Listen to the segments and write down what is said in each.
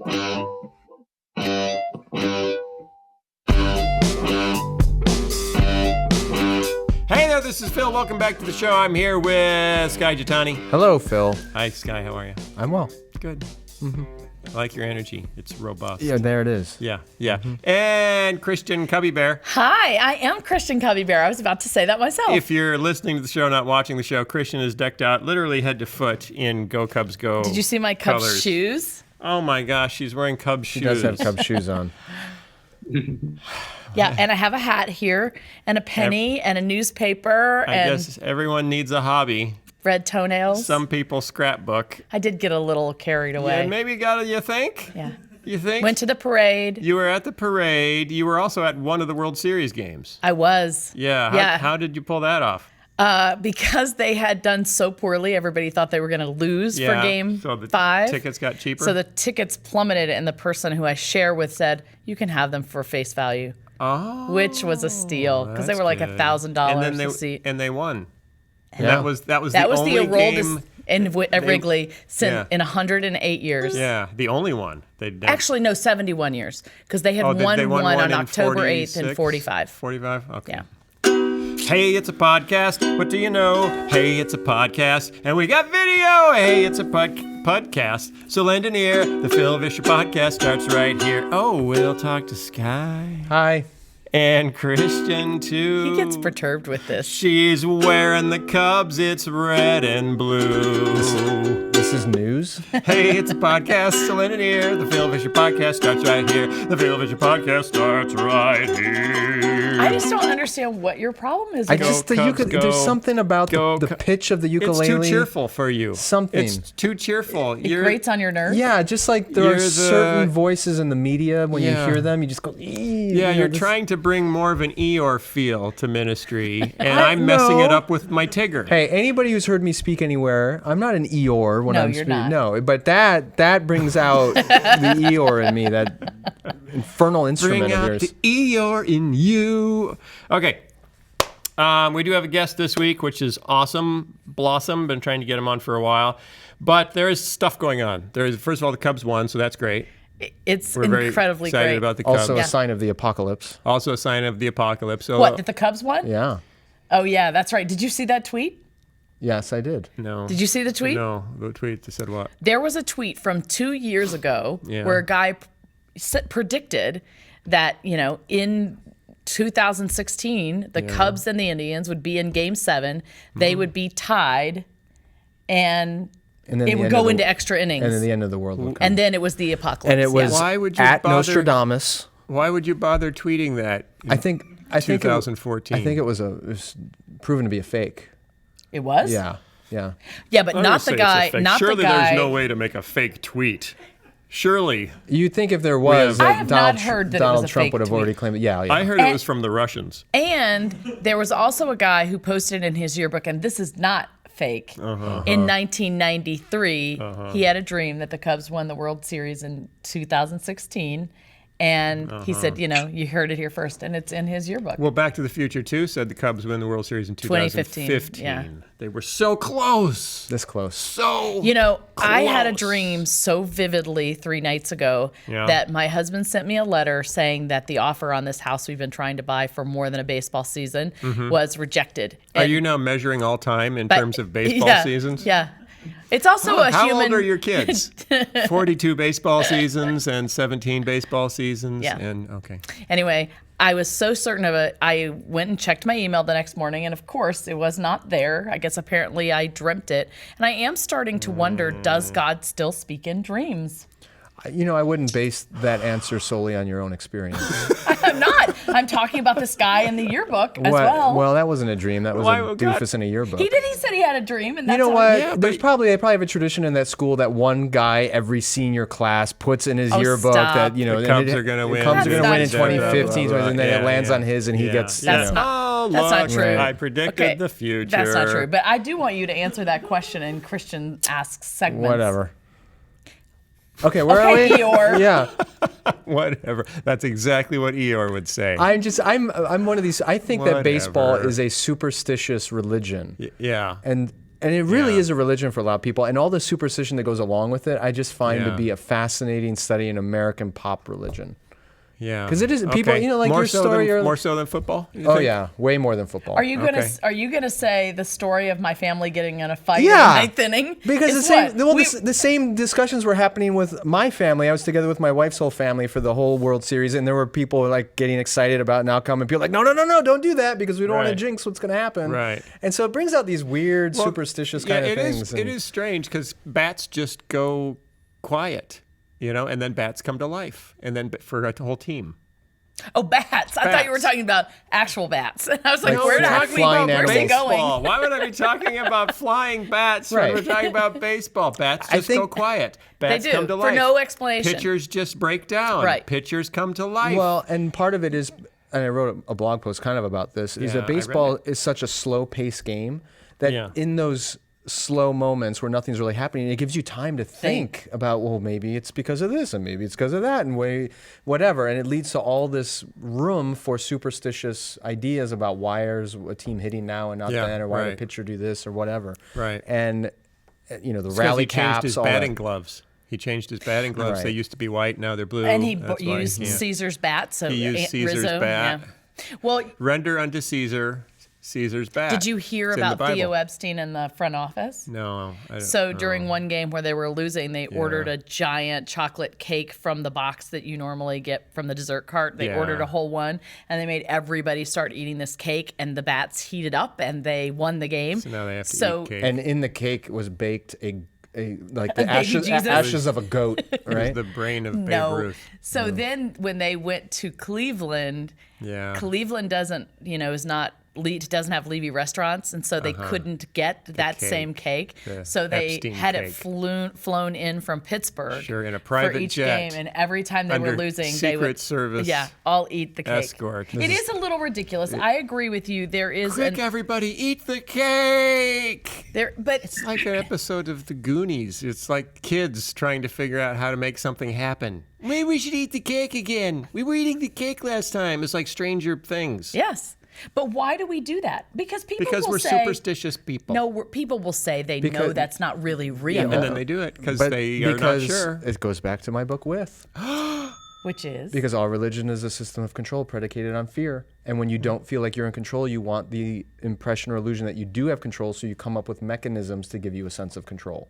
Hey there, this is Phil. Welcome back to the show. I'm here with Sky Jitani. Hello, Phil. Hi, Sky. How are you? I'm well. Good. Mm-hmm. I like your energy. It's robust. Yeah, there it is. Yeah. And Christian Cubby Bear. Hi, I am Christian Cubby Bear. I was about to say that myself. If you're listening to the show, not watching the show, Christian is decked out literally head to foot in Go Cubs Go. Did you see my Cubs colors. Shoes? Oh my gosh, she's wearing Cubs shoes. She does have Cubs shoes on. Yeah, and I have a hat here, and a penny, and a newspaper, I and guess everyone needs a hobby. red toenails. Some people scrapbook. I did get a little carried away. Yeah, maybe you think? Yeah. You think? Went to the parade. You were at the parade. You were also at one of the World Series games. I was. Yeah. How did you pull that off? Because they had done so poorly, everybody thought they were going to lose for game so the 5. Tickets got cheaper. So the tickets plummeted, and the person who I share with said, "You can have them for face value," which was a steal because they were like $1,000 a seat. And they won. And Yeah. that was That the was only the game. oldest in Wrigley Yeah. in 108 years. Yeah, the only one. They'd done. Actually, no, 71 years because they had they won one on in October 8th 46? and 45. 45? Okay. Yeah. Hey, it's a podcast. What do you know? Hey, it's a podcast. And we got video. Hey, it's a podcast. So lend an ear. The Phil Vischer podcast starts right here. Oh, we'll talk to Sky. Hi. And Christian, too. He gets perturbed with this. She's wearing the Cubs. It's red and blue. This is news. Hey, it's a podcast. So lend an ear. The Phil Vischer podcast starts right here. The Phil Vischer podcast starts right here. I just don't understand what your problem is. I just Cubs, go. there's something about the pitch of the ukulele. It's too cheerful for you. Something. It's too cheerful. It grates on your nerves. Yeah, just like there are certain voices in the media when you hear them, you just go. Yeah, you're trying to bring more of an Eeyore feel to ministry, and I'm messing it up with my Tigger. Hey, anybody who's heard me speak anywhere, I'm not an Eeyore when I'm speaking. Not. No, but that brings out the Eeyore in me, that infernal instrument Bring of out yours. the Eeyore in you. Okay. We do have a guest this week, which is awesome. Blossom. Been trying to get him on for a while. But there is stuff going on. First of all, the Cubs won, so that's great. It's We're very incredibly excited great. about the Cubs. Also a sign of the apocalypse. Also a sign of the apocalypse. So, What, that the Cubs won? Yeah. Oh, yeah, that's right. Did you see that tweet? Yes, I did. No. Did you see the tweet? No. The tweet that said what? There was a tweet from 2 years ago where a guy predicted that, in 2016, the Cubs and the Indians would be in Game 7. They would be tied, and then it would go into extra innings. And then the end of the world would come. And then it was the apocalypse. And it was Why would you at bother- Nostradamus. Why would you bother tweeting that? I think 2014. I think it was proven to be a fake. It was? Yeah. Yeah, but I'm not gonna the say it's a guy. fake. Not Surely the guy. there's no way to make a fake tweet. Surely. You'd think if there was, I that have Donald, not heard that it Donald was a Trump fake would have tweet. already claimed it. Yeah. I heard it was from the Russians. And there was also a guy who posted in his yearbook, and this is not fake. In 1993, he had a dream that the Cubs won the World Series in 2016. And he said, you heard it here first, and it's in his yearbook. Well, Back to the Future, too, said the Cubs win the World Series in 2015. Yeah. They were so close. This close. So I had a close. dream so vividly 3 nights ago that my husband sent me a letter saying that the offer on this house we've been trying to buy for more than a baseball season was rejected. Are And- you now measuring all time in terms of baseball yeah, seasons? Yeah. It's also a How human. old are your kids? 42 baseball seasons and 17 baseball seasons. Yeah. And okay. Anyway, I was so certain of it. I went and checked my email the next morning, and of course, it was not there. I guess apparently I dreamt it. And I am starting to wonder, does God still speak in dreams? I wouldn't base that answer solely on your own experience. I'm not. I'm talking about this guy in the yearbook as well. Well, that wasn't a dream. That was Why- a doofus in a yearbook. He said he had a dream, and that's You know all what? he- Yeah, they but- probably have a tradition in that school that one guy every senior class puts in his yearbook stop. that The and Cubs it- are going to win. The Cubs are going to win in That's not true. 2015, and then it lands on his, and he gets. That's not- Oh, that's not look, true. I predicted the future. That's not true. But I do want you to answer that question in Christian Asks segments. Whatever. Okay, where are we? Eeyore. Yeah. Whatever. That's exactly what Eeyore would say. I'm one of these. I think that baseball Whatever. is a superstitious religion. Yeah. And And it really is a religion for a lot of people. And all the superstition that goes along with it, I just find to be a fascinating study in American pop religion. Yeah, because it is people. You know, like more your story. more so than football. Oh yeah, way more than football. Are you gonna say the story of my family getting in a fight in the ninth inning? Because the same discussions were happening with my family. I was together with my wife's whole family for the whole World Series, and there were people like getting excited about an outcome, and people like, no, don't do that because we don't want to jinx what's going to happen. Right. And so it brings out these weird, superstitious kind of things. It is strange because bats just go quiet. You know, and then bats come to life, and then for a whole team. Oh, bats! I thought you were talking about actual bats. I was like, where's it going? Why would I be talking about flying bats when we're talking about baseball? Bats just go quiet. Bats come to life. For no explanation. Pitchers just break down. Right. Pitchers come to life. Well, and part of it is, and I wrote a blog post kind of about this, is that baseball is such a slow-paced game that in those slow moments where nothing's really happening, it gives you time to think about, well, maybe it's because of this and maybe it's because of that and whatever, and it leads to all this room for superstitious ideas about why is a team hitting now and not then, or why did a pitcher do this or whatever. Right. And the rally caps. He changed his batting gloves. He changed his batting gloves. They used to be white, now they're blue. And he used Caesar's bat. So he used Caesar's bat. Yeah. Well, render unto Caesar's bat. Did you hear about Theo Epstein in the front office? No. So during one game where they were losing, they ordered a giant chocolate cake from the box that you normally get from the dessert cart. They ordered a whole one, and they made everybody start eating this cake, and the bats heated up, and they won the game. So now they have to eat cake. And in the cake was baked like the ashes of a goat, right? It was the brain of Babe Ruth. So then when they went to Cleveland, Cleveland doesn't have Levy restaurants, and so they couldn't get that same cake. So they Epstein had cake. it flown in from Pittsburgh in a private for each jet, game, and every time they were losing, Secret they would Service all eat the cake. Escort. It is a little ridiculous. I agree with you. There is quick, everybody, eat the cake. But it's like an episode of The Goonies. It's like kids trying to figure out how to make something happen. Maybe we should eat the cake again. We were eating the cake last time. It's like Stranger Things. Yes. But why do we do that? Because we're superstitious people. No, people will say know that's not really real. And then they do it because they are not sure. It goes back to my book With. Which is? Because all religion is a system of control predicated on fear. And when you don't feel like you're in control, you want the impression or illusion that you do have control, so you come up with mechanisms to give you a sense of control.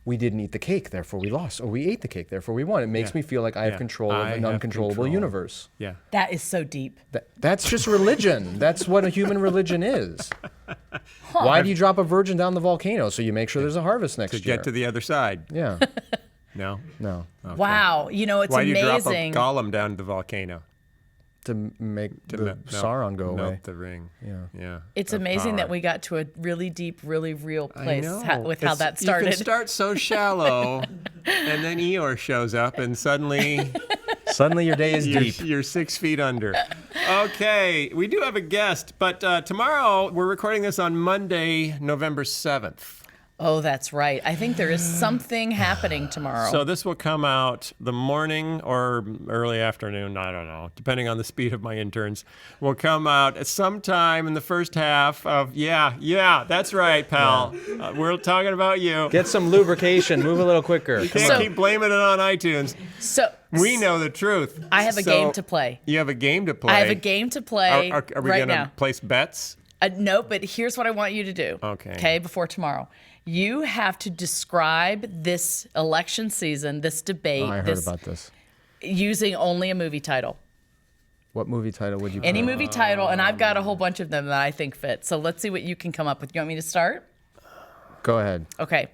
We didn't eat the cake, therefore we lost. Or we ate the cake, therefore we won. It makes me feel like I have control of an uncontrollable universe. Yeah. That is so deep. That's just religion. That's what a human religion is. Why do you drop a virgin down the volcano? So you make sure there's a harvest next year. To get to the other side. Yeah. No? No. Okay. Wow. It's amazing. Why do you drop a golem down the volcano? To make the Sauron go away. Melt the ring. Yeah. It's amazing that we got to a really deep, really real place with how that started. You can start so shallow, and then Eeyore shows up, and suddenly your day is deep. You're 6 feet under. Okay, we do have a guest, but tomorrow we're recording this on Monday, November 7th. Oh, that's right. I think there is something happening tomorrow. So this will come out the morning or early afternoon, I don't know, depending on the speed of my interns. Will come out sometime in the first half of, that's right, pal. We're talking about you. Get some lubrication. Move a little quicker. You can't keep blaming it on iTunes. So we know the truth. I have a game to play. You have a game to play? I have a game to play Are we right going to place bets? No, but here's what I want you to do. Okay, before tomorrow. You have to describe this election season, this debate. Oh, I heard about this. Using only a movie title. What movie title would you Any movie title, and I've got a whole bunch of them that I think fit. So let's see what you can come up with. You want me to start? Go ahead. Okay.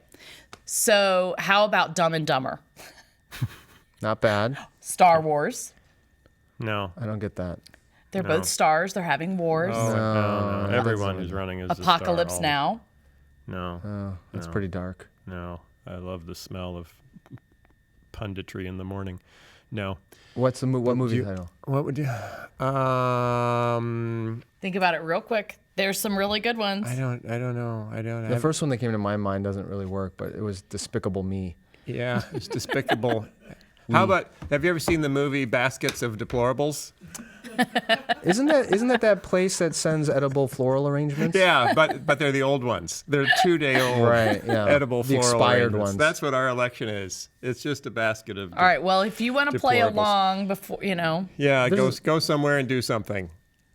So how about Dumb and Dumber? Not bad. Star Wars. No. I don't get that. They're both stars. They're having wars. No. Everyone is running as Apocalypse a star. Now. No. That's pretty dark. No. I love the smell of punditry in the morning. No. What movie title? What would you... Think about it real quick. There's some really good ones. I don't know. The first one that came to my mind doesn't really work, but it was Despicable Me. Yeah, it's Despicable. How about, have you ever seen the movie Baskets of Deplorables? Isn't that place that sends edible floral arrangements? Yeah, but they're the old ones. They're 2-day-old right, yeah. edible the floral expired arrangements. ones. That's what our election is. It's just a basket of. All right. Well, if you want to play along before, Yeah, go somewhere and do something.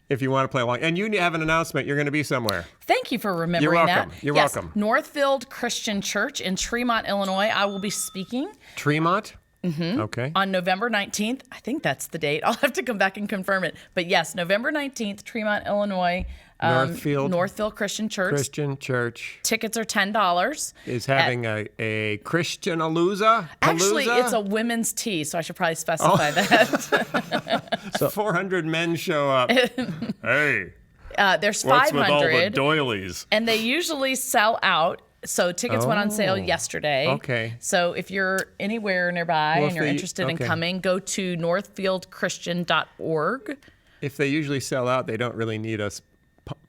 If you want to play along. And you have an announcement. You're going to be somewhere. Thank you for remembering You're welcome. that. You're yes, welcome. Northfield Christian Church in Tremont, Illinois. I will be speaking. Tremont? Mm-hmm. Okay. On November 19th. I think that's the date. I'll have to come back and confirm it. But yes, November 19th, Tremont, Illinois. Northfield Christian Church. Christian Church. Tickets are $10. Is having a Christian-alooza? Actually, it's a women's tea, so I should probably specify that. So 400 men show up. Hey. There's 500. What's with all the doilies? And they usually sell out. So tickets went on sale yesterday. Okay. So if you're anywhere nearby and you're interested in coming, go to northfieldchristian.org. If they usually sell out, they don't really need us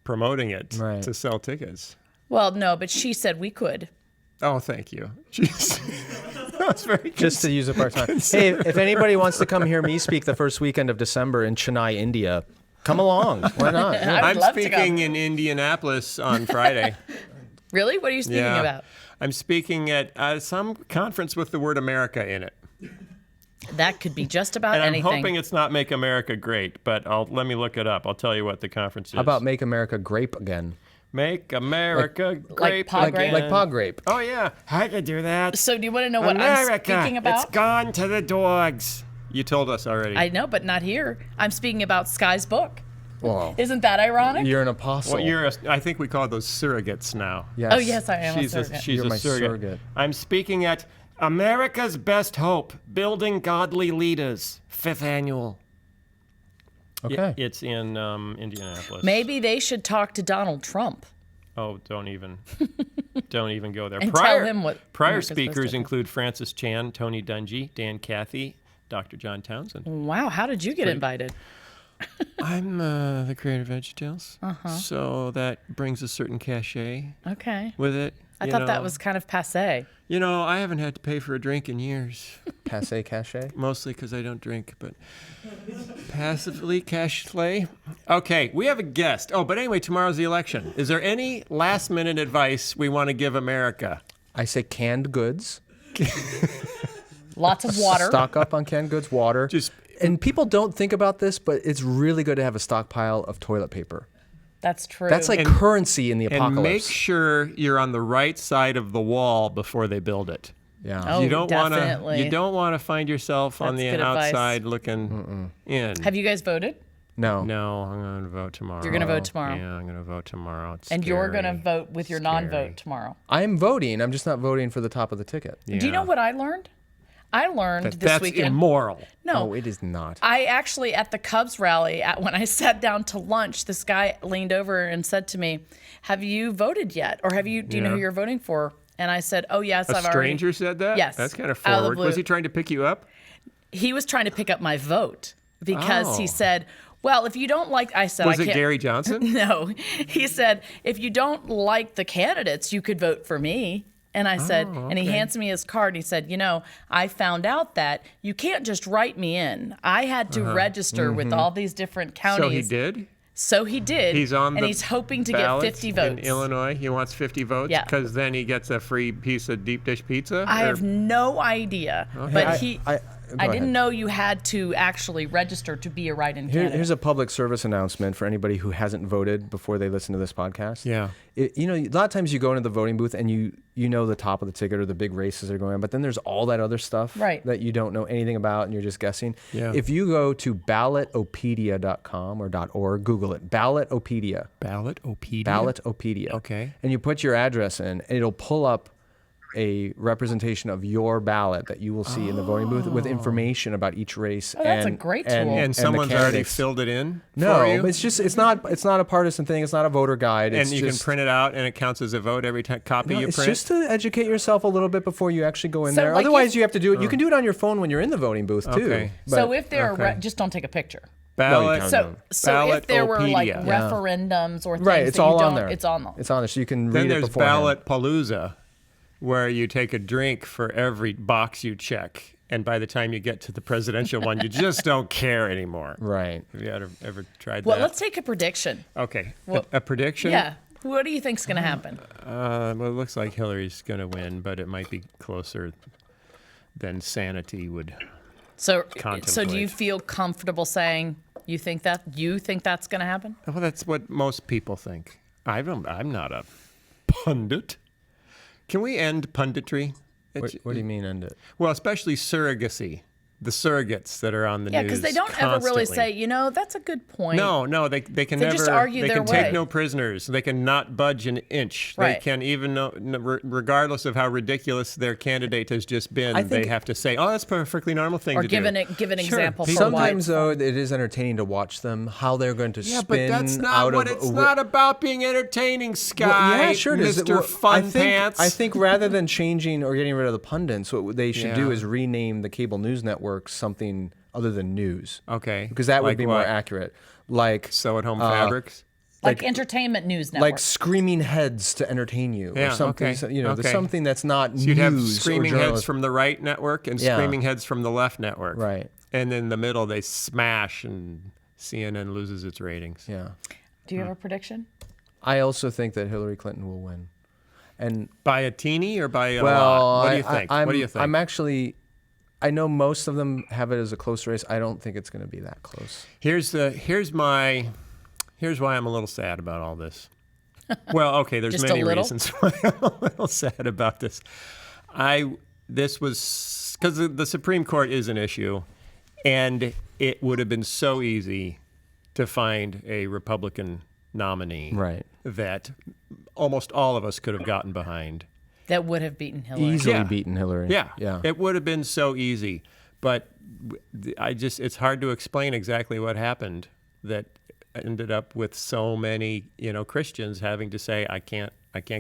promoting it to sell tickets. Well, no, but she said we could. Oh, thank you. Jeez. That's very just to use up our time. Hey, if anybody wants to come hear me speak the first weekend of December in Chennai, India, come along. Why not? Yeah. I'm speaking in Indianapolis on Friday. Really? What are you speaking about? I'm speaking at some conference with the word America in it. That could be just about anything. anything. I'm hoping it's not Make America Great, but let me look it up. I'll tell you what the conference is. How about Make America Grape Again? Make America Grape Again. Like Pog Grape. Oh, yeah. I could do that. So do you want to know what America, I'm speaking about? It's gone to the dogs. You told us already. I know, but not here. I'm speaking about Sky's book. Whoa. Isn't that ironic? You're an apostle. Well, I think we call those surrogates now. Yes. Oh, yes, I am a surrogate. She's You're a my surrogate. I'm speaking at America's Best Hope, Building Godly Leaders, 5th Annual. Okay. It's in Indianapolis. Maybe they should talk to Donald Trump. Oh, don't even go there. And tell him what prior America's speakers Best include Francis Chan, Tony Dungy, Dan Cathy, Dr. John Townsend. Wow, how did you get invited? I'm the creator of VeggieTales, so that brings a certain cachet with it. I thought that was kind of passé. I haven't had to pay for a drink in years. Passé cachet? Mostly because I don't drink, but passively cachet. Okay, we have a guest. Oh, but anyway, tomorrow's the election. Is there any last-minute advice we want to give America? I say canned goods. Lots of water. Stock up on canned goods, water. And people don't think about this, but it's really good to have a stockpile of toilet paper. That's true. That's like currency in the apocalypse. And make sure you're on the right side of the wall before they build it. Yeah. Oh, you don't definitely. You don't want to find yourself on the outside looking in. Have you guys voted? No. No, I'm going to vote tomorrow. You're going to vote tomorrow? Yeah, I'm going to vote tomorrow. It's and scary. you're going to vote with your non-vote tomorrow? I'm voting. I'm just not voting for the top of the ticket. Yeah. Do you know what I learned? I learned this weekend. That's immoral. No, it is not. I actually, at the Cubs rally, when I sat down to lunch, this guy leaned over and said to me, "Have you voted yet? Or do you know who you're voting for?" And I said, "Oh, yes, I've already." A stranger said that? Yes. That's kind of forward. Was he trying to pick you up? He was trying to pick up my vote because he said, "Well, if you don't like," I said, Was it Gary Johnson? No. He said, "If you don't like the candidates, you could vote for me." And I said, and he hands me his card. And he said, I found out that you can't just write me in. I had to register with all these different counties. So he did? So he did. He's on the and he's hoping to get 50 votes. In Illinois, he wants 50 votes? Yeah. Because then he gets a free piece of deep dish pizza? I have no idea. Okay. But I didn't know you had to actually register to be a write-in candidate. Here's a public service announcement for anybody who hasn't voted before they listen to this podcast. Yeah. A lot of times you go into the voting booth and you know the top of the ticket or the big races are going on, but then there's all that other stuff that you don't know anything about and you're just guessing. Yeah. If you go to ballotopedia.com or .org, Google it, Ballotopedia. Ballotopedia? Ballotopedia. Okay. And you put your address in and it'll pull up a representation of your ballot that you will see in the voting booth with information about each race. Oh, that's a great tool. And someone's already filled it in No, for you? it's not a partisan thing. It's not a voter guide. And you can print it out and it counts as a vote every copy you print? It's just to educate yourself a little bit before you actually go in So, there. like, Otherwise, you have to do it. You can do it on your phone when you're in the voting booth, too. Okay. So if there are, just don't take a picture. Ballot. So if there were like Ballotopedia. referendums or things it's that all you on don't, there. it's on there. It's on there, so you can Then read it there's beforehand. Ballotpalooza, where you take a drink for every box you check. And by the time you get to the presidential one, you just don't care anymore. Right. Have you ever tried that? Well, let's take a prediction. Okay. A prediction? Yeah. What do you think's going to happen? Well, it looks like Hillary's going to win, but it might be closer than sanity would contemplate. So do you feel comfortable saying you think that's going to happen? Well, that's what most people think. I'm not a pundit. Can we end punditry? What do you mean end it? Well, especially surrogacy. The surrogates that are on the news. Yeah, because they don't ever really say, that's a good point. No, they can never. Just argue they their can way. take no prisoners. They can not budge an inch. Right. They can regardless of how ridiculous their candidate has just been, they have to say, "Oh, that's a perfectly normal thing to do." Or give an example. For Sometimes why. though, it is entertaining to watch them how they're going to spin. Yeah, but that's not out what of it's not about being entertaining, Sky. Well, yeah, sure it is. Mr. Fun Pants. I think rather than changing or getting rid of the pundits, what they should do is rename the cable news network something other than news. Okay. Because that would Like be what? more accurate. Like Sew at Home Fabrics. Like entertainment news network. like Screaming Heads to entertain you, Yeah, or something. okay, There's something that's not So news. you'd have or Screaming Heads journalism. from the right network and Yeah. Screaming Heads from the left network. Right. And in the middle, they smash and CNN loses its ratings. Yeah. Do you have a prediction? I also think that Hillary Clinton will win. And By a teeny or by a well, lot? What do you think? what do you think? I'm actually. I know most of them have it as a close race. I don't think it's going to be that close. Here's why I'm a little sad about all this. Well, okay, there's Just many a little? reasons why I'm a little sad about this. This was because the Supreme Court is an issue, and it would have been so easy to find a Republican nominee that almost all of us could have gotten behind. That would have beaten Hillary. Easily beaten Hillary. Yeah. It would have been so easy. But it's hard to explain exactly what happened that ended up with so many, Christians having to say, I can't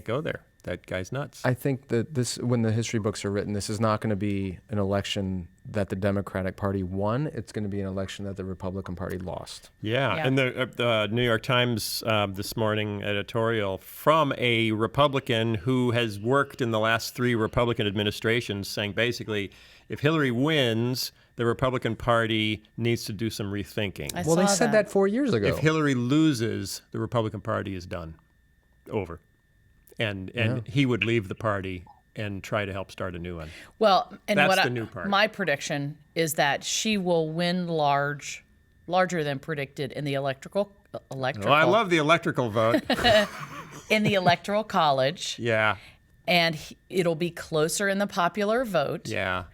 go there. That guy's nuts. I think that when the history books are written, this is not going to be an election that the Democratic Party won. It's going to be an election that the Republican Party lost. Yeah. And the New York Times this morning editorial from a Republican who has worked in the last 3 Republican administrations saying basically, if Hillary wins, the Republican Party needs to do some rethinking. Well, they said that 4 years ago. If Hillary loses, the Republican Party is done. Over. And he would leave the party and try to help start a new one. Well, and that's the new part. My prediction is that she will win larger than predicted in the electrical. Oh, I love the electrical vote. In the Electoral College. Yeah. And it'll be closer in the popular vote. Yeah.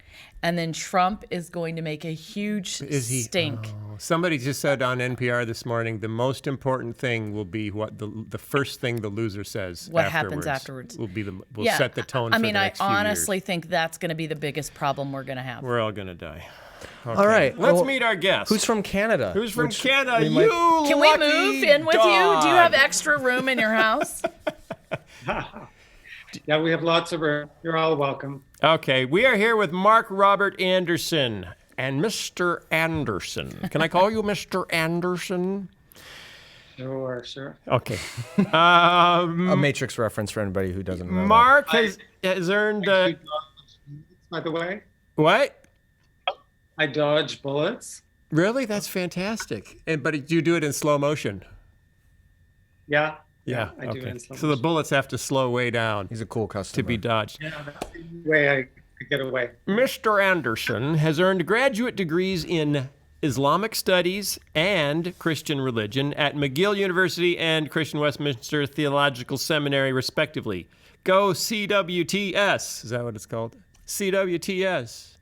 And then Trump is going to make a huge stink. Oh, somebody just said on NPR this morning, the most important thing will be what the first thing the loser says. What happens afterwards will set the tone. I for mean, the next I few honestly years. think that's going to be the biggest problem we're going to have. We're all going to die. Okay. All right. Let's meet our guest. Who's from Canada? Who's from Canada? Can we move in with dog. you? Do you have extra room in your house? Yeah, we have lots of room. You're all welcome. Okay, we are here with Mark Robert Anderson and Mr. Anderson. Can I call you Mr. Anderson? Sure. Okay. A Matrix reference for anybody who doesn't know. Mark has earned. By the way, What? I dodge bullets. Really? That's fantastic. But you do it in slow motion. Yeah. Yeah. I do it in slow So the bullets have to slow way down He's a cool customer. to be dodged. Yeah, that's the way I could get away. Mr. Anderson has earned graduate degrees in Islamic Studies and Christian Religion at McGill University and Christian Westminster Theological Seminary, respectively. Go CWTS. Is that what it's called? CWTS.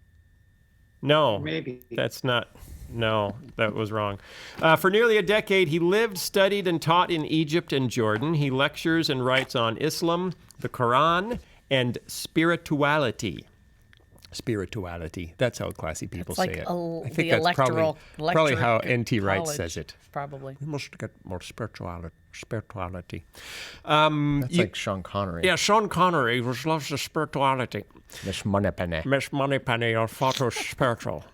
No. Maybe. That's not. No, that was wrong. For nearly a decade, he lived, studied, and taught in Egypt and Jordan. He lectures and writes on Islam, the Qur'an, and spirituality. Spirituality. That's how classy people say it. I think that's probably how N.T. Wright says it. Probably. We must get more spirituality. That's like Sean Connery. Yeah, Sean Connery loves the spirituality. Miss Moneypenny. Miss Moneypenny, you're far too spiritual.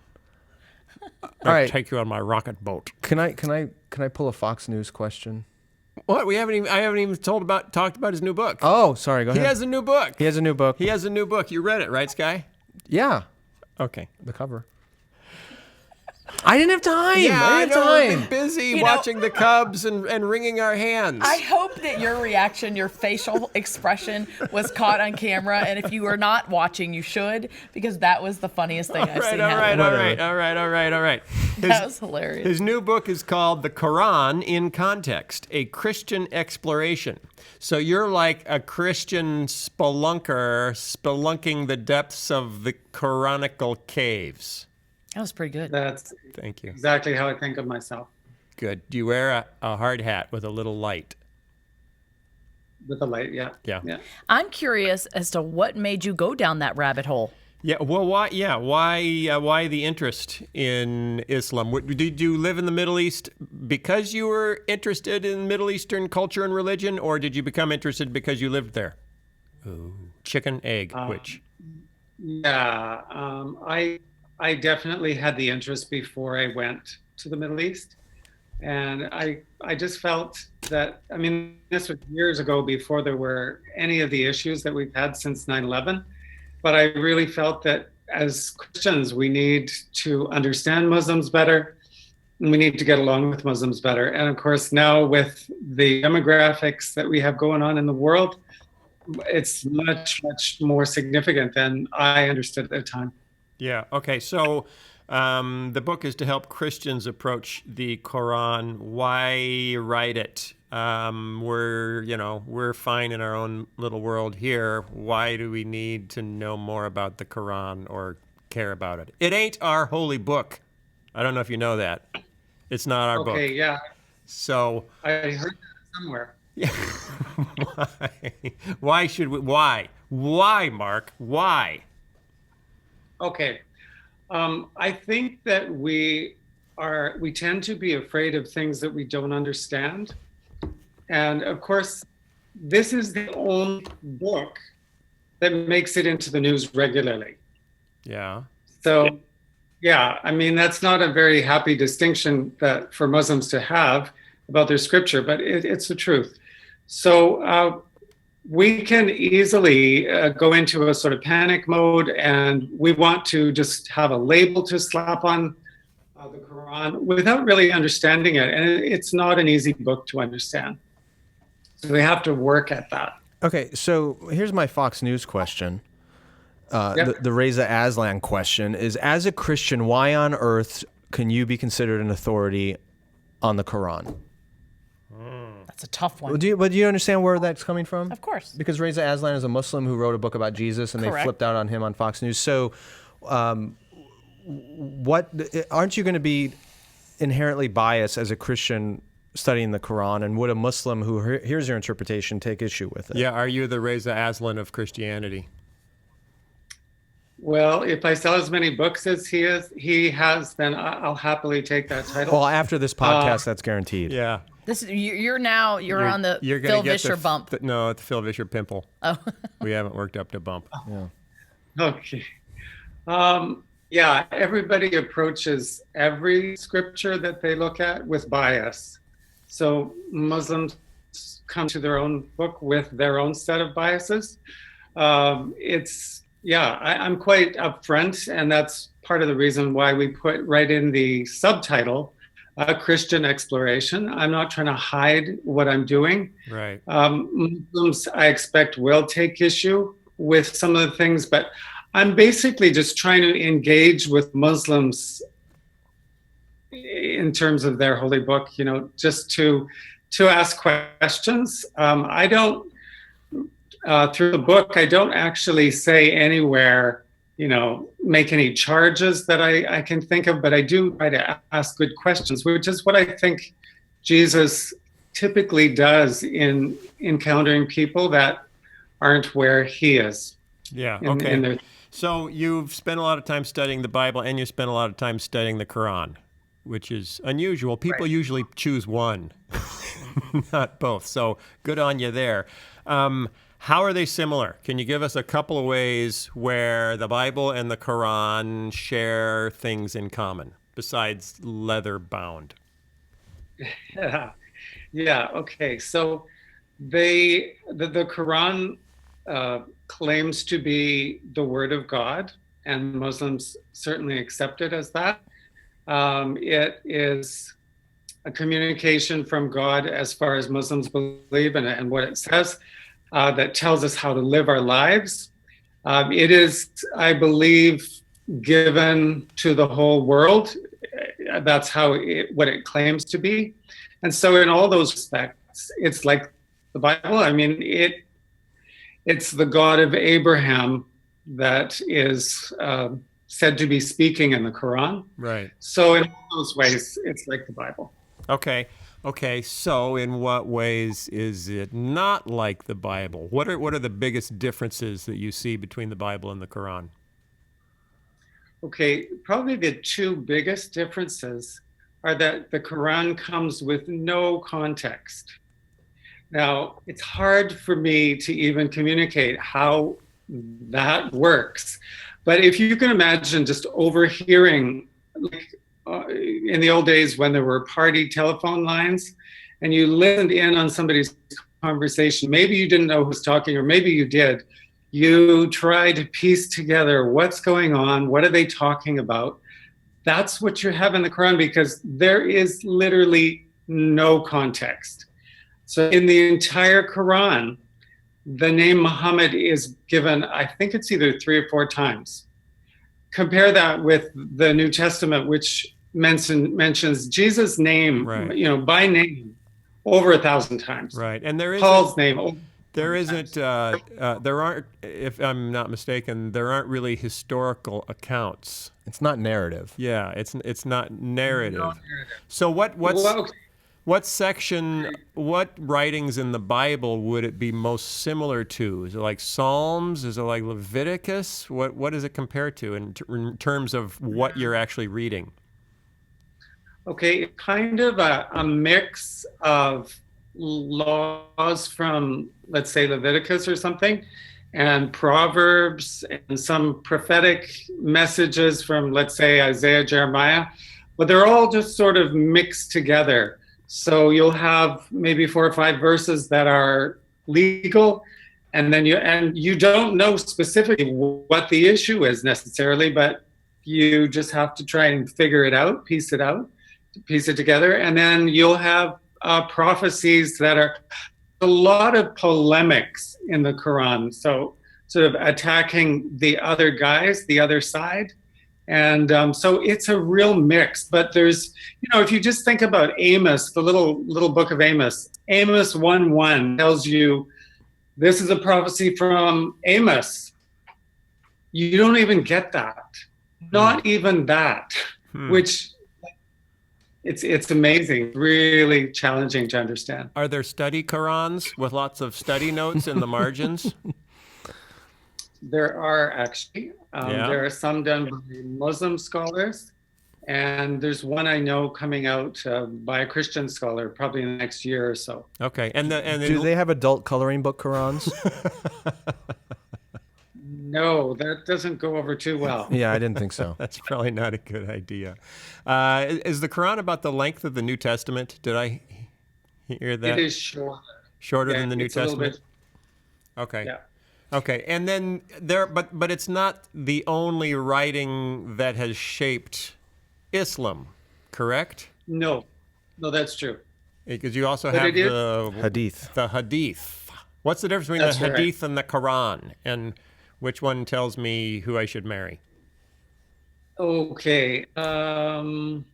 All right. Take you on my rocket boat. Can I pull a Fox News question? What? I haven't even talked about his new book. Oh, sorry. Go ahead. He has a new book. He has a new book. You read it, right, Sky? Yeah. Okay. The cover. I didn't have time. Yeah, I didn't have We've time. been busy You know- watching the Cubs and wringing our hands. I hope that your reaction, your facial expression was caught on camera. And if you are not watching, you should, because that was the funniest thing I've seen happen. All right. That was hilarious. His new book is called The Quran in Context, a Christian Exploration. So you're like a Christian spelunker spelunking the depths of the Chronicle caves. That was pretty good. That's Thank you. exactly how I think of myself, Good. Do you wear a hard hat with a little light? with the light. Yeah. Yeah. I'm curious as to what made you go down that rabbit hole. Yeah. Well, why? Yeah. Why the interest in Islam? Did you live in the Middle East because you were interested in Middle Eastern culture and religion, or did you become interested because you lived there? Ooh. Chicken, egg, which? Yeah. I definitely had the interest before I went to the Middle East. And I just felt that, I mean, this was years ago before there were any of the issues that we've had since 9/11. But I really felt that as Christians, we need to understand Muslims better, and we need to get along with Muslims better. And of course, now with the demographics that we have going on in the world, it's much, much more significant than I understood at the time. Yeah. Okay. So the book is to help Christians approach the Quran. Why write it? We're fine in our own little world here. Why do we need to know more about the Quran or care about it? It ain't our holy book. I don't know if you know that. It's not our book. Okay, yeah, So I heard that somewhere. yeah. Why? Why should we? Why? Why, Mark? Why? Okay. I think that we tend to be afraid of things that we don't understand. And of course, this is the only book that makes it into the news regularly. Yeah. So, yeah, I mean, that's not a very happy distinction that for Muslims to have about their scripture, but it's the truth. So we can easily go into a sort of panic mode, and we want to just have a label to slap on the Quran without really understanding it. And it's not an easy book to understand. So we have to work at that. Okay, so here's my Fox News question. Yep. The Reza Aslan question is, as a Christian, why on earth can you be considered an authority on the Quran? That's a tough one. But do you understand where that's coming from? Of course. Because Reza Aslan is a Muslim who wrote a book about Jesus, and they Correct. flipped out on him on Fox News. So, what aren't you going to be inherently biased as a Christian studying the Quran? And would a Muslim who hears your interpretation take issue with it? Yeah. Are you the Reza Aslan of Christianity? Well, if I sell as many books as he has, then I'll happily take that title. Well, after this podcast, that's guaranteed. Yeah. You're on the You're gonna Phil get Vischer bump. No, it's the Phil Vischer pimple. Oh. We haven't worked up to bump. Okay. Yeah, everybody approaches every scripture that they look at with bias. So Muslims come to their own book with their own set of biases. I'm quite upfront, and that's part of the reason why we put right in the subtitle, a Christian exploration. I'm not trying to hide what I'm doing. Right. Muslims, I expect, will take issue with some of the things, but I'm basically just trying to engage with Muslims in terms of their holy book, just to ask questions. I don't, through the book, I don't actually say anywhere, make any charges that I can think of, but I do try to ask good questions, which is what I think Jesus typically does in encountering people that aren't where he is. Yeah. in Okay. their- So you've spent a lot of time studying the Bible, and you spent a lot of time studying the Quran, which is unusual. People usually choose one, not both. So good on you there. How are they similar? Can you give us a couple of ways where the Bible and the Quran share things in common besides leather bound? Yeah. Okay. So the Quran claims to be the word of God, and Muslims certainly accept it as that. It is a communication from God as far as Muslims believe and what it says that tells us how to live our lives. It is, I believe, given to the whole world. That's what it claims to be. And so in all those respects, it's like the Bible. I mean, it's the God of Abraham that is said to be speaking in the Quran. Right. So in all those ways, it's like the Bible. Okay. So in what ways is it not like the Bible? What are the biggest differences that you see between the Bible and the Quran? Okay, probably the two biggest differences are that the Quran comes with no context. Now, it's hard for me to even communicate how that works. But if you can imagine just overhearing, like in the old days when there were party telephone lines, and you listened in on somebody's conversation, maybe you didn't know who was talking, or maybe you did. You try to piece together what's going on, what are they talking about? That's what you have in the Quran, because there is literally no context. So in the entire Quran, the name Muhammad is given, I think it's either 3 or 4 times. Compare that with the New Testament, which mentions Jesus' name, right, by name over 1,000 times. Right, and there is Paul's name. There isn't. There aren't. If I'm not mistaken, there aren't really historical accounts. It's not narrative. Yeah, it's not narrative. Not narrative. So what section, what writings in the Bible would it be most similar to? Is it like Psalms? Is it like Leviticus? What does it compare to in terms of what you're actually reading? Okay, kind of a mix of laws from, let's say, Leviticus or something, and Proverbs, and some prophetic messages from, let's say, Isaiah, Jeremiah, but they're all just sort of mixed together. So you'll have maybe 4 or 5 verses that are legal, and then you don't know specifically what the issue is necessarily, but you just have to try and figure it out, piece it together, and then you'll have prophecies that are a lot of polemics in the Quran. So sort of attacking the other guys, the other side. And so it's a real mix. But there's, if you just think about Amos, the little book of Amos 1:1 tells you this is a prophecy from Amos. You don't even get that. Not even that, which it's amazing, really challenging to understand. Are there study Qurans with lots of study notes in the margins? There are actually. There are some done by Muslim scholars, and there's one I know coming out by a Christian scholar probably in the next year or so. Okay, and do they have adult coloring book Qurans? No, that doesn't go over too well. Yeah, I didn't think so. That's probably not a good idea. Is the Quran about the length of the New Testament? Did I hear that? It is shorter. Shorter than the New Testament? Okay. Yeah. Okay, and then but it's not the only writing that has shaped Islam, correct? No, that's true. Because you also have the Hadith. The Hadith. What's the difference between That's the Hadith right. and the Quran? And which one tells me who I should marry? Okay, that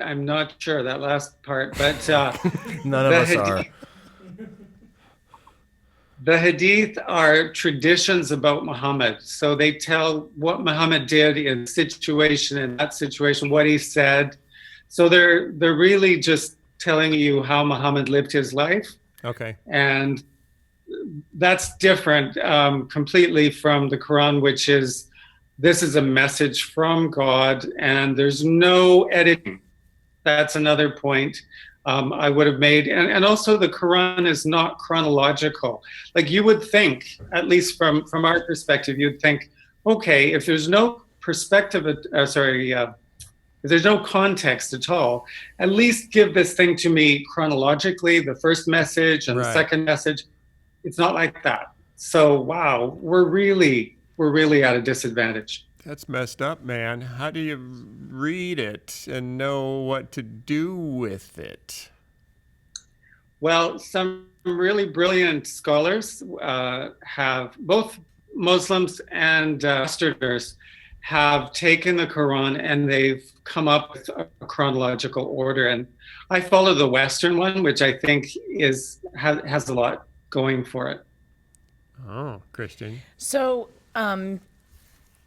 I'm not sure, that last part, but none of us are. The Hadith are traditions about Muhammad. So they tell what Muhammad did in that situation, what he said. So they're really just telling you how Muhammad lived his life. Okay. And that's different completely from the Quran, which is, this is a message from God and there's no editing. That's another point I would have made. And also the Quran is not chronological. Like you would think, at least from our perspective, you'd think, okay, if there's no perspective, if there's no context at all, at least give this thing to me chronologically, the first message and the second message. It's not like that. So, wow, we're really at a disadvantage. That's messed up, man. How do you read it and know what to do with it? Well, some really brilliant scholars have, both Muslims and Westerners, have taken the Quran and they've come up with a chronological order. And I follow the Western one, which I think has a lot going for it. Oh, Christian. So,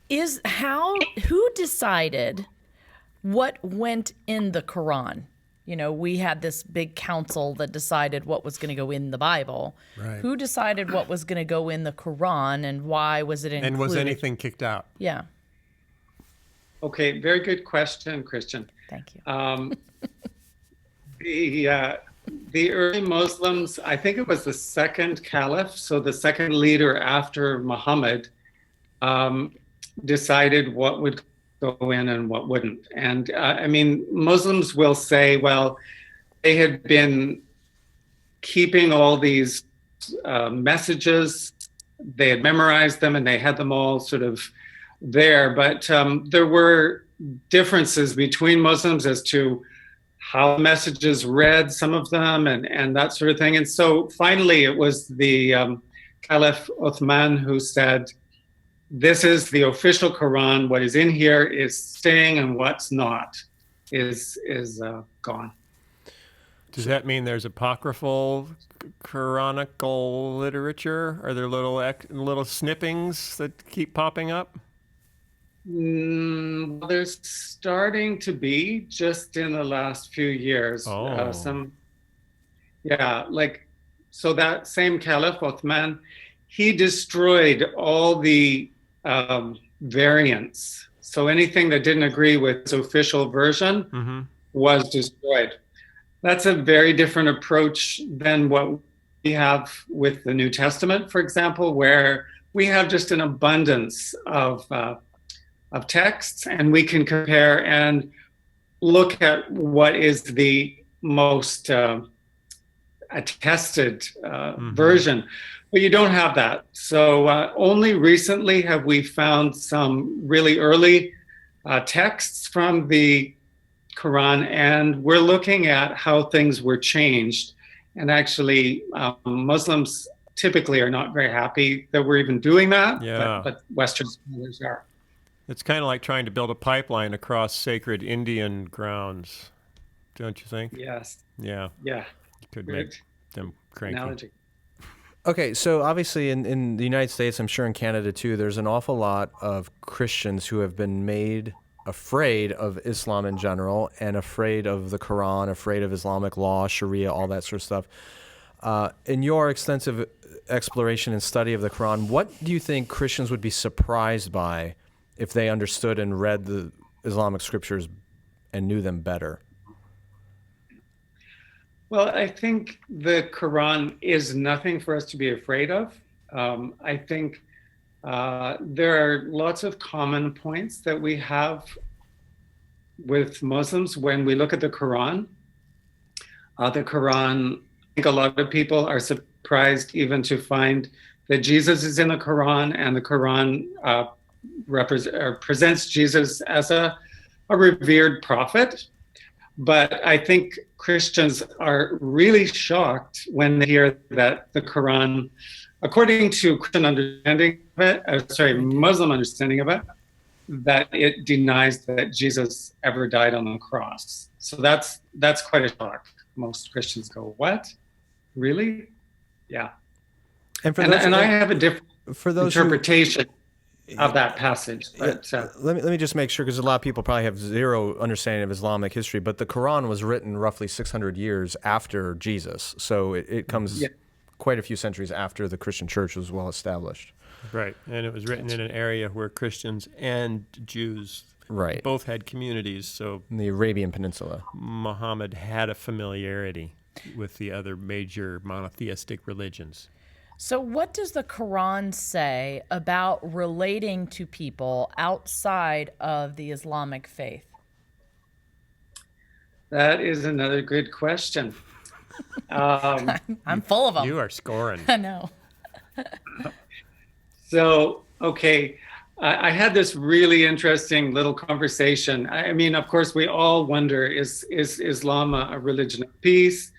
who decided what went in the Quran? You know, we had this big council that decided what was going to go in the Bible. Right. Who decided what was going to go in the Quran, and why was it included? And was anything kicked out? Yeah. Okay, very good question, Christian. Thank you. The early Muslims, I think it was the second caliph, so the second leader after Muhammad, decided what would go in and what wouldn't. And I mean, Muslims will say, well, they had been keeping all these messages, they had memorized them, and they had them all sort of there. But there were differences between Muslims as to how messages read, some of them, and that sort of thing. And so finally, it was the Caliph Uthman who said, this is the official Quran. What is in here is staying, and what's not is gone. Does that mean there's apocryphal Chronicle literature? Are there little snippings that keep popping up? Well, there's starting to be, just in the last few years. Oh. So that same Caliph Uthman, he destroyed all the variants. So anything that didn't agree with his official version was destroyed. That's a very different approach than what we have with the New Testament, for example, where we have just an abundance of texts, and we can compare and look at what is the most attested version. But you don't have that. So only recently have we found some really early texts from the Quran, and we're looking at how things were changed. And actually, Muslims typically are not very happy that we're even doing that, but Western scholars are. It's kind of like trying to build a pipeline across sacred Indian grounds, don't you think? Yes. Yeah. Yeah. Could make them cranky. Analogy. Okay, so obviously in the United States, I'm sure in Canada too, there's an awful lot of Christians who have been made afraid of Islam in general and afraid of the Quran, afraid of Islamic law, Sharia, all that sort of stuff. In your extensive exploration and study of the Quran, what do you think Christians would be surprised by if they understood and read the Islamic scriptures and knew them better? Well, I think the Quran is nothing for us to be afraid of. I think there are lots of common points that we have with Muslims when we look at the Quran. I think a lot of people are surprised even to find that Jesus is in the Quran, and the Quran presents Jesus as a revered prophet. But I think Christians are really shocked when they hear that the Quran, according to Christian understanding of it, Muslim understanding of it, that it denies that Jesus ever died on the cross. So that's quite a shock. Most Christians go, "What? Really?" Yeah. And I have a different interpretation of that passage. But, let me just make sure, because a lot of people probably have zero understanding of Islamic history, but the Quran was written roughly 600 years after Jesus. So it comes quite a few centuries after the Christian church was well established. Right. And it was written in an area where Christians and Jews both had communities. So in the Arabian Peninsula, Muhammad had a familiarity with the other major monotheistic religions. So what does the Quran say about relating to people outside of the Islamic faith? That is another good question. I'm full of them. You are scoring. I know. So, okay, I had this really interesting little conversation. I mean, of course, we all wonder, is Islam a religion of peace?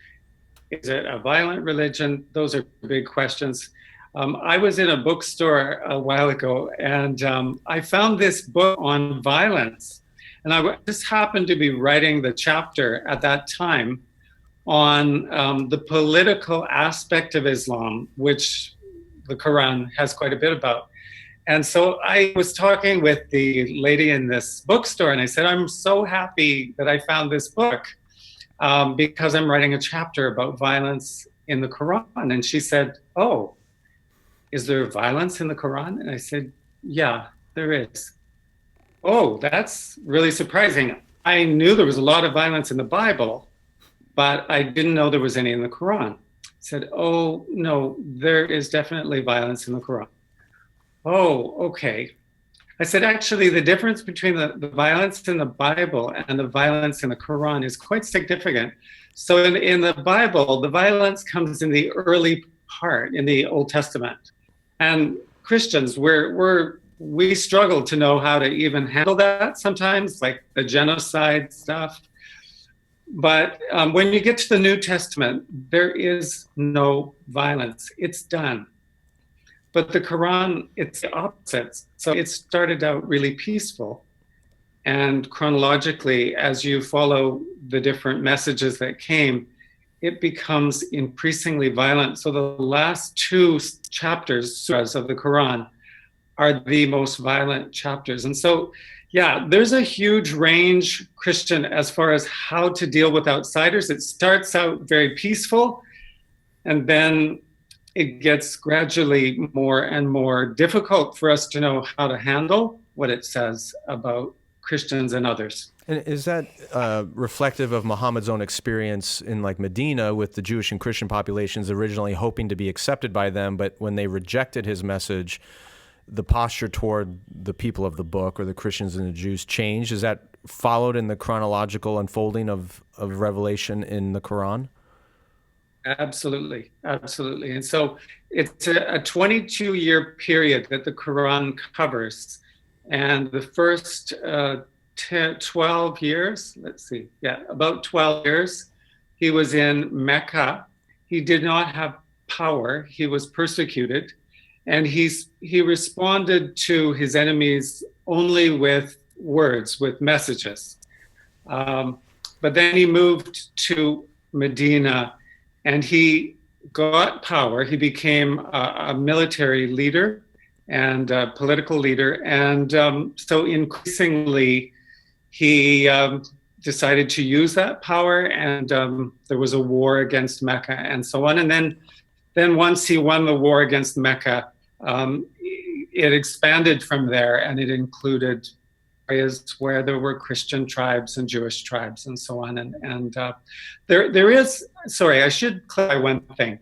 Is it a violent religion? Those are big questions. I was in a bookstore a while ago, and I found this book on violence. And I just happened to be writing the chapter at that time on the political aspect of Islam, which the Quran has quite a bit about. And so I was talking with the lady in this bookstore, and I said, I'm so happy that I found this book because I'm writing a chapter about violence in the Quran. And she said, oh, is there violence in the Quran? And I said, yeah, there is. Oh, that's really surprising. I knew there was a lot of violence in the Bible, but I didn't know there was any in the Quran. I said, oh, no, there is definitely violence in the Quran. Oh, okay. I said, actually, the difference between the violence in the Bible and the violence in the Quran is quite significant. So in the Bible, the violence comes in the early part, in the Old Testament. And Christians, we struggle to know how to even handle that sometimes, like the genocide stuff. But when you get to the New Testament, there is no violence. It's done. But the Quran, it's the opposite. So it started out really peaceful. And chronologically, as you follow the different messages that came, it becomes increasingly violent. So the last two chapters, surahs of the Quran, are the most violent chapters. And so, yeah, there's a huge range, Christian, as far as how to deal with outsiders. It starts out very peaceful, and then it gets gradually more and more difficult for us to know how to handle what it says about Christians and others. And is that reflective of Muhammad's own experience in like Medina with the Jewish and Christian populations originally hoping to be accepted by them, but when they rejected his message, the posture toward the people of the book or the Christians and the Jews changed? Is that followed in the chronological unfolding of revelation in the Quran? Absolutely. And so it's a 22-year period that the Quran covers. And the first 12 years, about 12 years, he was in Mecca. He did not have power. He was persecuted. And he responded to his enemies only with words, with messages. But then he moved to Medina, and he got power. He became a military leader and a political leader. And so increasingly, he decided to use that power. And there was a war against Mecca and so on. And then once he won the war against Mecca, it expanded from there, and it included areas where there were Christian tribes and Jewish tribes and so on. And there is, sorry, I should clarify one thing.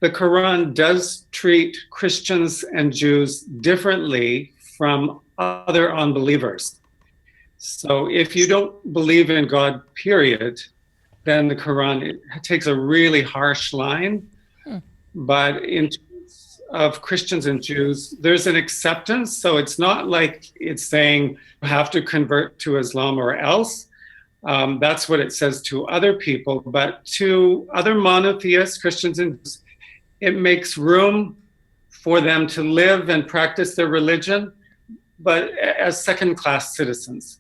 The Quran does treat Christians and Jews differently from other unbelievers. So if you don't believe in God, period, then the Quran it takes a really harsh line. But in terms of Christians and Jews, there's an acceptance. So it's not like it's saying you have to convert to Islam or else. That's what it says to other people. But to other monotheists, Christians and Jews, it makes room for them to live and practice their religion, but as second-class citizens.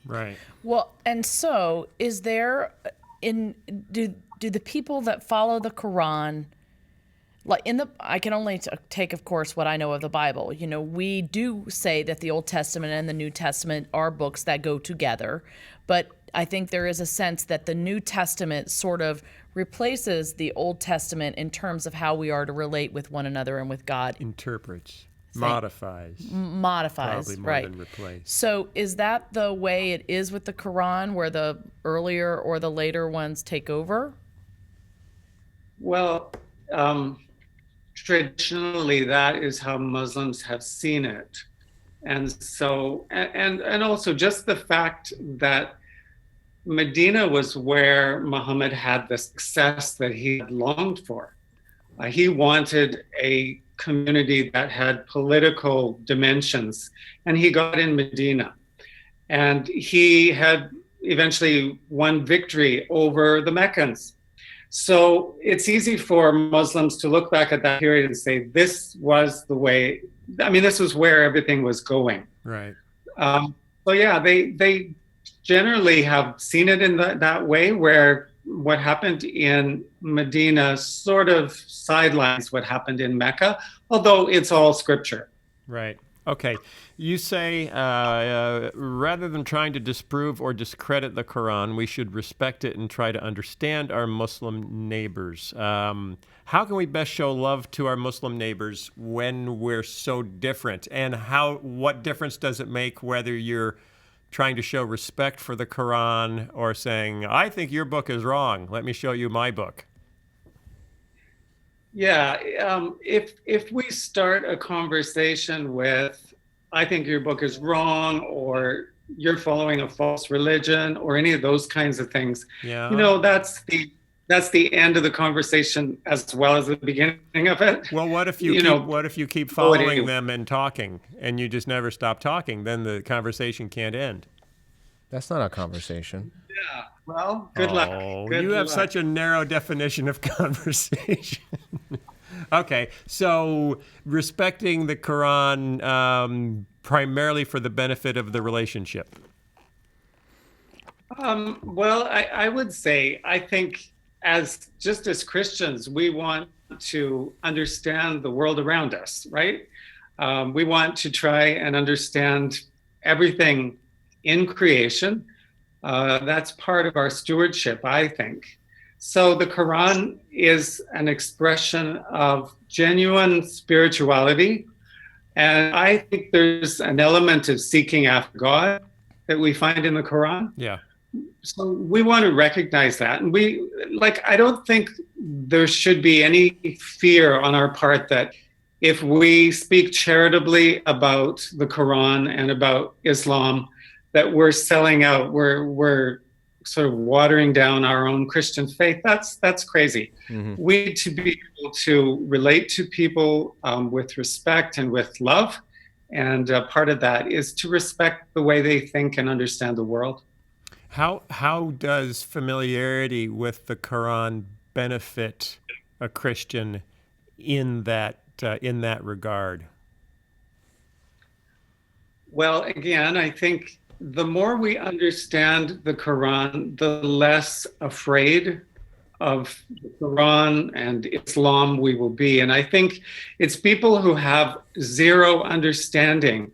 Right. Well, and so is there do the people that follow the Quran, like I can only take, of course, what I know of the Bible. You know, we do say that the Old Testament and the New Testament are books that go together, but I think there is a sense that the New Testament sort of replaces the Old Testament in terms of how we are to relate with one another and with God. Interprets, modifies. Probably more right. than replace. So is that the way it is with the Quran, where the earlier or the later ones take over? Well, traditionally, that is how Muslims have seen it. And so, and also just the fact that Medina was where Muhammad had the success that he had longed for. He wanted a community that had political dimensions, and he got in Medina. And he had eventually won victory over the Meccans. So it's easy for Muslims to look back at that period and say, this was the way, I mean, this was where everything was going. Right. So yeah, they generally have seen it in that way, where what happened in Medina sort of sidelines what happened in Mecca, although it's all scripture. Right. Okay. You say rather than trying to disprove or discredit the Quran, we should respect it and try to understand our Muslim neighbors. How can we best show love to our Muslim neighbors when we're so different? And what difference does it make whether you're trying to show respect for the Quran or saying, I think your book is wrong, let me show you my book? Yeah, if we start a conversation with, I think your book is wrong, or you're following a false religion, or any of those kinds of things, that's the end of the conversation as well as the beginning of it. Well, what if you keep following them and talking, and you just never stop talking? Then the conversation can't end. That's not a conversation. Yeah. Well, good luck. You have such a narrow definition of conversation. Okay, so respecting the Quran primarily for the benefit of the relationship. Well, I would say, I think as Christians, we want to understand the world around us, right? We want to try and understand everything in creation. That's part of our stewardship, I think. So the Quran is an expression of genuine spirituality. And I think there's an element of seeking after God that we find in the Quran. Yeah. So we want to recognize that. And I don't think there should be any fear on our part that if we speak charitably about the Quran and about Islam, that we're selling out, we're sort of watering down our own Christian faith. That's crazy. Mm-hmm. We need to be able to relate to people with respect and with love. And part of that is to respect the way they think and understand the world. How does familiarity with the Quran benefit a Christian in that regard? Well, again, I think the more we understand the Quran, the less afraid of the Quran and Islam we will be. And I think it's people who have zero understanding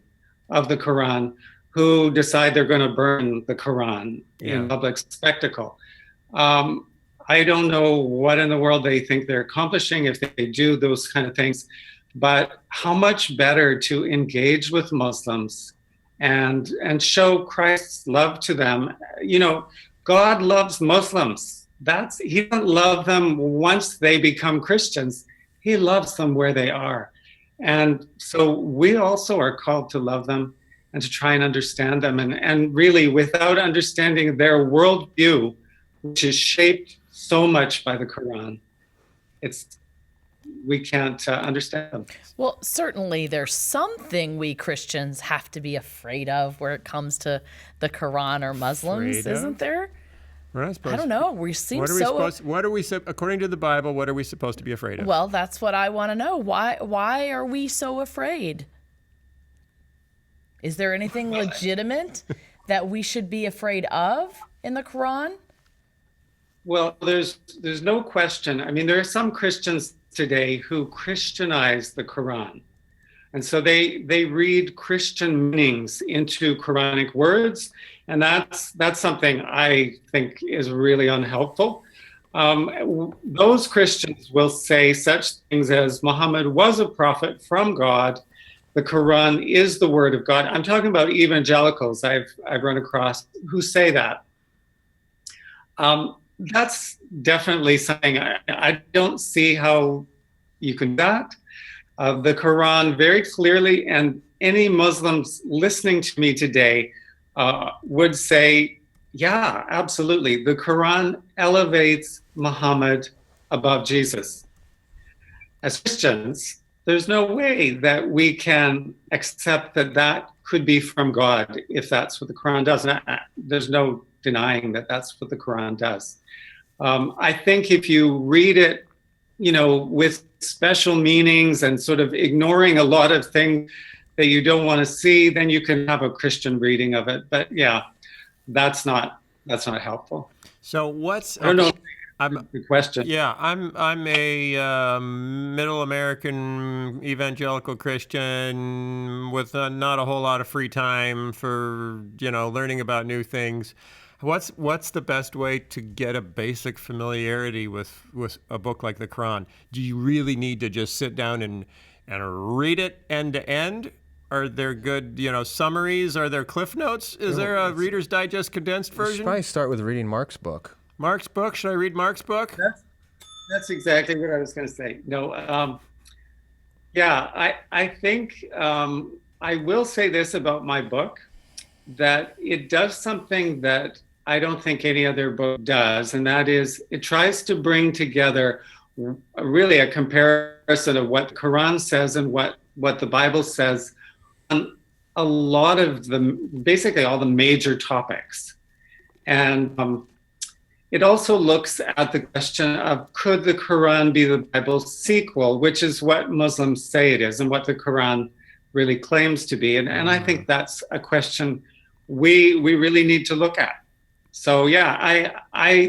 of the Quran who decide they're going to burn the Quran in public spectacle. I don't know what in the world they think they're accomplishing if they do those kind of things, but how much better to engage with Muslims and show Christ's love to them. God loves Muslims. He doesn't love them once they become Christians. He loves them where they are. And so we also are called to love them and to try and understand them. And really, without understanding their worldview, which is shaped so much by the Quran, we can't understand them. Well, certainly there's something we Christians have to be afraid of where it comes to the Quran or Muslims, isn't there? I don't know. We seem according to the Bible, what are we supposed to be afraid of? Well, that's what I want to know. Why are we so afraid? Is there anything legitimate that we should be afraid of in the Quran? Well, there's no question. I mean, there are some Christians today who Christianize the Quran. And so they read Christian meanings into Quranic words. And that's something I think is really unhelpful. Those Christians will say such things as Muhammad was a prophet from God. The Quran is the word of God. I'm talking about evangelicals I've run across who say that. That's definitely something I don't see how you can do that. The Quran very clearly, and any Muslims listening to me today would say, yeah, absolutely. The Quran elevates Muhammad above Jesus. As Christians, there's no way that we can accept that that could be from God if that's what the Quran does. And there's no denying that that's what the Quran does. I think if you read it, with special meanings and sort of ignoring a lot of things that you don't want to see, then you can have a Christian reading of it. But yeah, that's not helpful. So what's I don't know. I'm the question. Yeah, I'm a middle American evangelical Christian with not a whole lot of free time for learning about new things. What's the best way to get a basic familiarity with a book like the Quran? Do you really need to just sit down and read it end to end? Are there good summaries? Are there cliff notes? Is there a Reader's Digest condensed version? You should probably start with reading Mark's book. Mark's book? Should I read Mark's book? That's exactly what I was going to say. No, I think I will say this about my book, that it does something that I don't think any other book does, and that is it tries to bring together really a comparison of what the Quran says and what the Bible says on a lot of basically all the major topics. And it also looks at the question of, could the Quran be the Bible's sequel, which is what Muslims say it is and what the Quran really claims to be. And I think that's a question we really need to look at. So yeah,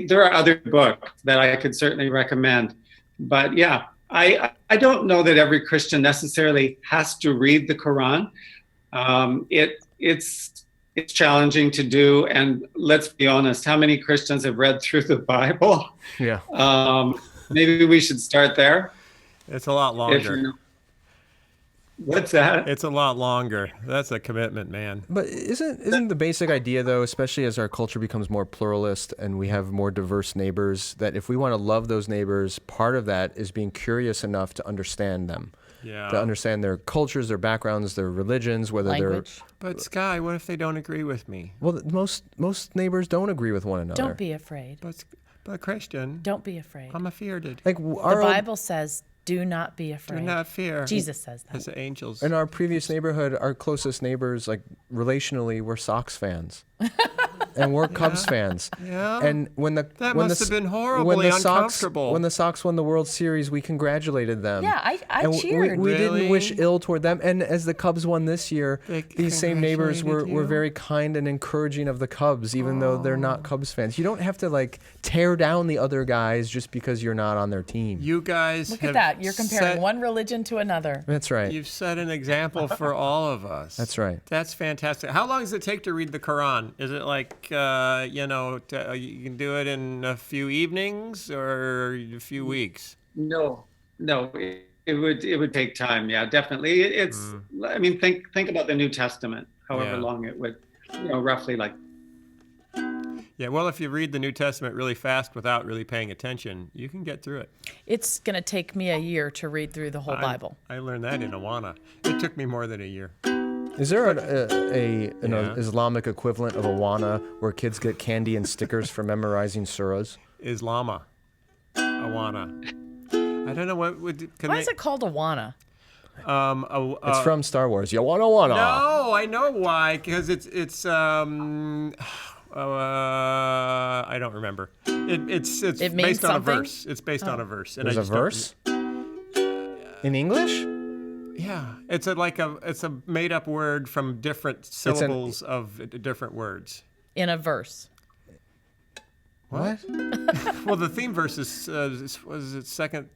there are other books that I could certainly recommend, but yeah, I don't know that every Christian necessarily has to read the Quran. It's challenging to do, and let's be honest, how many Christians have read through the Bible? Yeah. Maybe we should start there. It's a lot longer. What's that? It's a lot longer. That's a commitment, man. But isn't the basic idea, though, especially as our culture becomes more pluralist and we have more diverse neighbors, that if we want to love those neighbors, part of that is being curious enough to understand them. Yeah. To understand their cultures, their backgrounds, their religions, whether Language. But Sky, what if they don't agree with me? Well, most neighbors don't agree with one another. Don't be afraid. But Christian, Don't be afraid. I'm afeared. Like The Bible says, do not be afraid. Do not fear. Jesus says that. As the angels. In our previous neighborhood, our closest neighbors, like relationally, were Sox fans. And we're Cubs fans. Yeah. And That must have been horribly uncomfortable. When the Sox won the World Series, we congratulated them. Yeah, I cheered. We Really? didn't wish ill toward them. And as the Cubs won this year, They these same neighbors were congratulated you? very kind and encouraging of the Cubs, even though they're not Cubs fans. You don't have to tear down the other guys just because you're not on their team. You guys Look have at that. You're comparing set- one religion to another. That's right. You've set an example for all of us. That's right. That's fantastic. How long does it take to read the Quran? Is it like, you can do it in a few evenings or a few weeks? No, it would take time. Yeah, definitely. It's. I mean, think about the New Testament. However long it would, roughly like. Yeah, well, if you read the New Testament really fast without really paying attention, you can get through it. It's going to take me a year to read through the whole Bible. I learned that in Awana. It took me more than a year. Is there an Islamic equivalent of Awana where kids get candy and stickers for memorizing surahs? Islama. Awana. I don't know what would. Why is it called Awana? It's from Star Wars. You wanna. No, I know why. Because it's I don't remember. It's It means based on a something? verse. It's based on a verse. And There's a verse in English. Yeah, it's a made up word from different syllables of different words. In a verse. What? Well, the theme verse is was it 2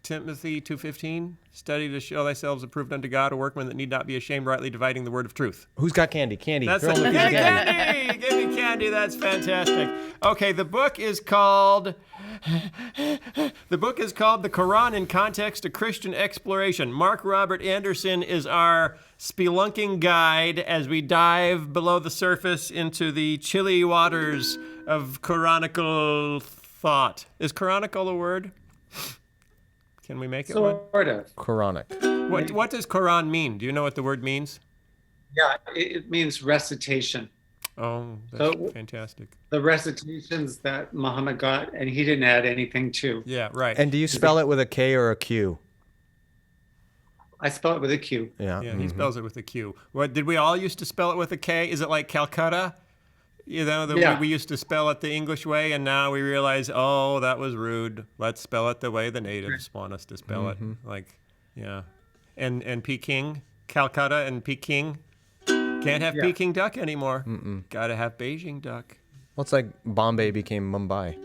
Timothy 2:15? Study to show thyself approved unto God, a workman that need not be ashamed, rightly dividing the word of truth. Who's got candy? Candy. That's Girl, it. look Give at me candy. Give me candy. That's fantastic. Okay, the book is called The Quran in Context: A Christian Exploration. Mark Robert Anderson is our spelunking guide as we dive below the surface into the chilly waters of Quranical thought. Is Quranical a word? Can we make it one? Sort of. Quranic. What does Quran mean? Do you know what the word means? Yeah, it means recitation. Oh, that's So- fantastic. The recitations that Muhammad got, and he didn't add anything to. Yeah, right. And do you spell it with a K or a Q? I spell it with a Q. Yeah. Yeah, he spells it with a Q. What did we all used to spell it with a K? Is it like Calcutta? You know, the way we used to spell it the English way, and now we realize, oh, that was rude. Let's spell it the way the natives want us to spell it. Like, yeah. And Peking, Calcutta and Peking. Can't have Peking duck anymore. Gotta have Beijing duck. Well, it's like Bombay became Mumbai.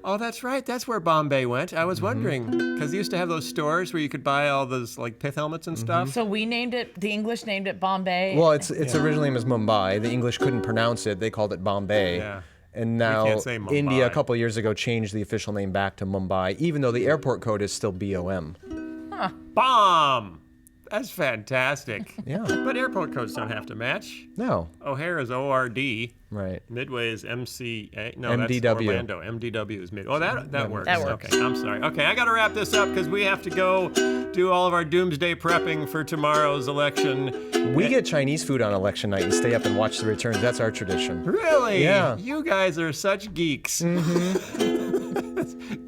Oh, that's right. That's where Bombay went. I was wondering, because they used to have those stores where you could buy all those like pith helmets and stuff. So we named it, the English named it Bombay. Well, its original name is Mumbai. The English couldn't pronounce it. They called it Bombay. Yeah. And now can't say Mumbai. India a couple years ago changed the official name back to Mumbai, even though the airport code is still BOM. Bomb! That's fantastic. Yeah. But airport codes don't have to match. No. O'Hare is ORD. Right. Midway is MCA. No, MDW. that's Orlando. MDW is Mid. Oh, that works. That works. Okay, I'm sorry. Okay, I got to wrap this up because we have to go do all of our doomsday prepping for tomorrow's election. We get Chinese food on election night and stay up and watch the returns. That's our tradition. Really? Yeah. You guys are such geeks.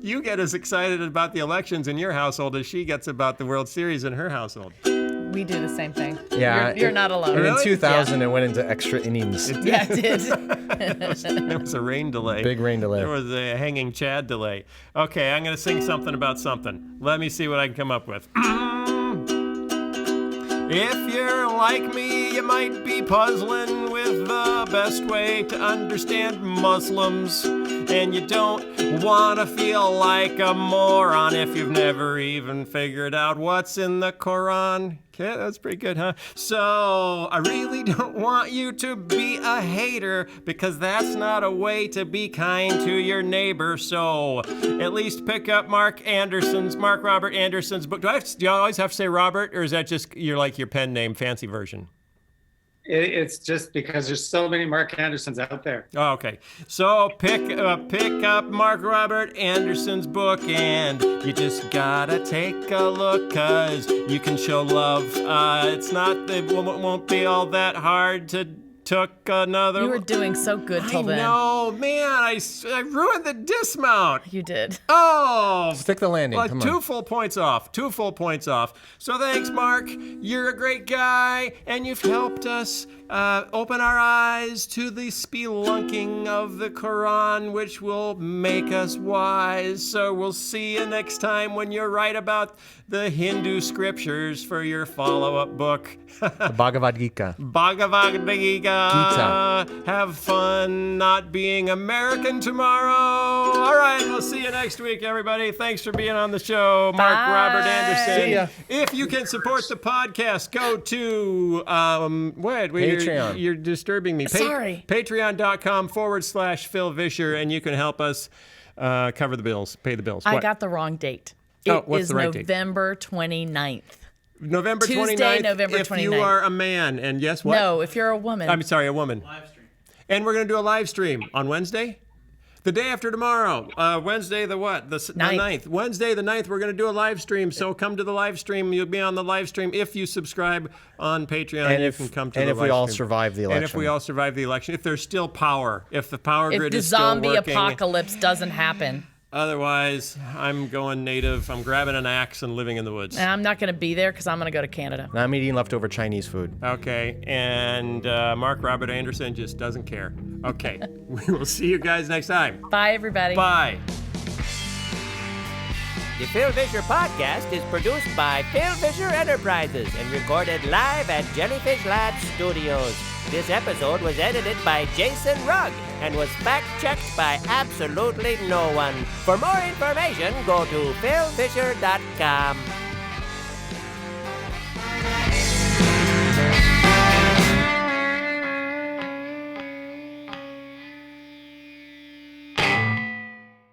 You get as excited about the elections in your household as she gets about the World Series in her household. We do the same thing. Yeah. You're not alone. And Really? in 2000, it went into extra innings. Yeah, it did. There was a rain delay. Big rain delay. There was a hanging Chad delay. Okay, I'm going to sing something about something. Let me see what I can come up with. If you're like me, you might be puzzling with the best way to understand Muslims. And you don't want to feel like a moron if you've never even figured out what's in the Qur'an. Okay, that's pretty good, huh? So, I really don't want you to be a hater because that's not a way to be kind to your neighbor. So, at least pick up Mark Robert Anderson's book. Do you always have to say Robert, or is that just your pen name, fancy version? It's just because there's so many Mark Andersons out there. Oh, okay. So pick up Mark Robert Anderson's book, and you just gotta take a look, 'cause you can show love. It won't be all that hard to took another. You were doing so good till then. No, man, I ruined the dismount. You did. Oh, Stick the landing. well, Come two on. full points off. So thanks, Mark. You're a great guy, and you've helped us open our eyes to the spelunking of the Quran, which will make us wise. So we'll see you next time when you're right about the Hindu scriptures for your follow-up book. The Bhagavad Gita. Bhagavad Gita. Have fun not being American tomorrow. All right, we'll see you next week, everybody. Thanks for being on the show, Mark Bye. Robert Anderson. See ya. If you can support the podcast, go to Patreon. You're disturbing me. Sorry. Patreon.com/Phil Vischer, and you can help us cover the bills, pay the bills. I What? got the wrong date. Oh, It what's is the right date? November 29th. November Tuesday, 29th. November if 29th. you are a man, and yes, what? No, if you're a woman. I'm sorry, a woman. Live stream. And we're going to do a live stream on Wednesday? The day after tomorrow. Wednesday the what? The 9th. Wednesday the 9th, we're going to do a live stream. So come to the live stream. You'll be on the live stream. If you subscribe on Patreon, And you if- can come to and the if live we all stream. survive the And if election. we all survive the election. If there's still power. If the power if grid the is still zombie working. apocalypse doesn't happen. Otherwise, I'm going native. I'm grabbing an axe and living in the woods. And I'm not going to be there because I'm going to go to Canada. And I'm eating leftover Chinese food. Okay, and Mark Robert Anderson just doesn't care. Okay, we will see you guys next time. Bye, everybody. Bye. The Phil Vischer Podcast is produced by Phil Vischer Enterprises and recorded live at Jellyfish Lab Studios. This episode was edited by Jason Rugg and was fact-checked by absolutely no one. For more information, go to philvischer.com.